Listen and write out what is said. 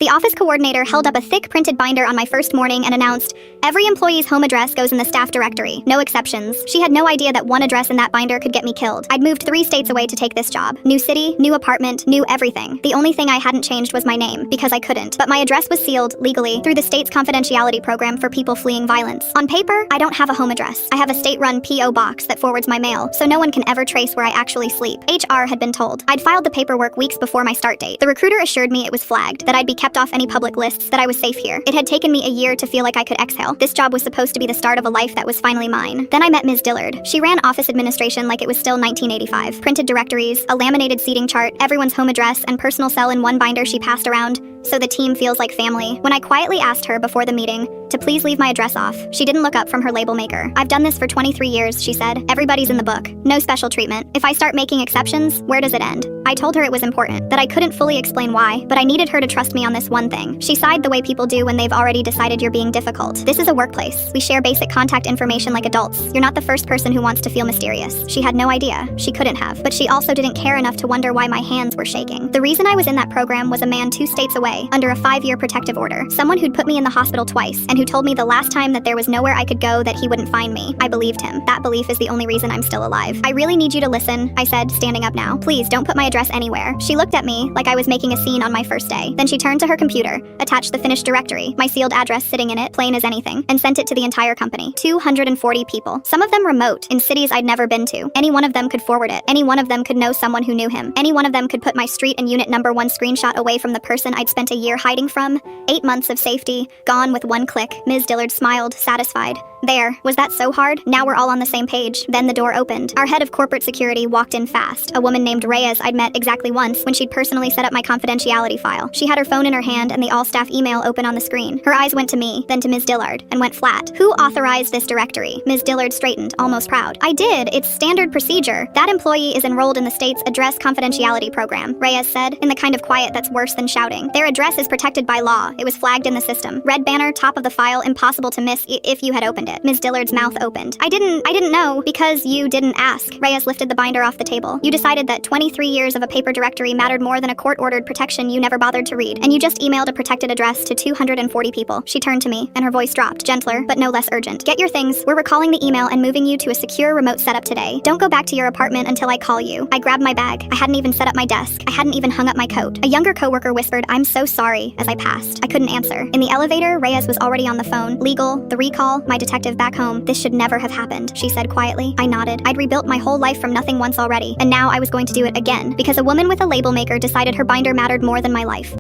The office coordinator held up a thick printed binder on my first morning and announced, "Every employee's home address goes in the staff directory, no exceptions." She had no idea that one address in that binder could get me killed. I'd moved 3 states away to take this job. New city, new apartment, new everything. The only thing I hadn't changed was my name, because I couldn't. But my address was sealed, legally, through the state's confidentiality program for people fleeing violence. On paper, I don't have a home address. I have a state-run P.O. box that forwards my mail, so no one can ever trace where I actually sleep. HR had been told. I'd filed the paperwork weeks before my start date. The recruiter assured me it was flagged, that I'd be kept off any public lists, that I was safe here. It had taken me a year to feel like I could exhale. This job was supposed to be the start of a life that was finally mine. Then I met Ms. Dillard. She ran office administration like it was still 1985. Printed directories, a laminated seating chart, everyone's home address, and personal cell in one binder she passed around, so the team feels like family. When I quietly asked her before the meeting to please leave my address off, she didn't look up from her label maker. "I've done this for 23 years, she said. "Everybody's in the book. No special treatment. If I start making exceptions, where does it end?" I told her it was important, that I couldn't fully explain why, but I needed her to trust me on this one thing. She sighed the way people do when they've already decided you're being difficult. "This is a workplace. We share basic contact information like adults. You're not the first person who wants to feel mysterious." She had no idea. She couldn't have. But she also didn't care enough to wonder why my hands were shaking. The reason I was in that program was a man 2 states away, under a 5-year protective order. Someone who'd put me in the hospital twice, and who told me the last time that there was nowhere I could go that he wouldn't find me. I believed him. That belief is the only reason I'm still alive. "I really need you to listen," I said, standing up now. "Please don't put my address anywhere." She looked at me like I was making a scene on my first day. Then she turned to her computer, attached the finished directory, my sealed address sitting in it, plain as anything, and sent it to the entire company. 240 people. Some of them remote, in cities I'd never been to. Any one of them could forward it. Any one of them could know someone who knew him. Any one of them could put my street and unit number 1 screenshot away from the person I'd spent a year hiding from. 8 months of safety, gone with one click. Ms. Dillard smiled, satisfied. There. Was that so hard? Now we're all on the same page. Then the door opened. Our head of corporate security walked in fast. A woman named Reyes I'd met exactly once when she'd personally set up my confidentiality file. She had her phone in her hand and the all-staff email open on the screen. Her eyes went to me, then to Ms. Dillard, and went flat. "Who authorized this directory?" Ms. Dillard straightened, almost proud. "I did. It's standard procedure. That employee is enrolled in the state's address confidentiality program," Reyes said, in the kind of quiet that's worse than shouting. "Their address is protected by law. It was flagged in the system. Red banner, top of the file, impossible to miss if you had opened it." Ms. Dillard's mouth opened. I didn't know, because you didn't ask." Reyes lifted the binder off the table. "You decided that 23 years of a paper directory mattered more than a court-ordered protection you never bothered to read, and you just emailed a protected address to 240 people." She turned to me, and her voice dropped, gentler, but no less urgent. "Get your things. We're recalling the email and moving you to a secure remote setup today. Don't go back to your apartment until I call you." I grabbed my bag. I hadn't even set up my desk. I hadn't even hung up my coat. A younger coworker whispered, "I'm so sorry," as I passed. I couldn't answer. In the elevator, Reyes was already on the phone. "Legal, the recall, my detective back home. This should never have happened," she said quietly. I nodded. I'd rebuilt my whole life from nothing once already, and now I was going to do it again, because a woman with a label maker decided her binder mattered more than my life.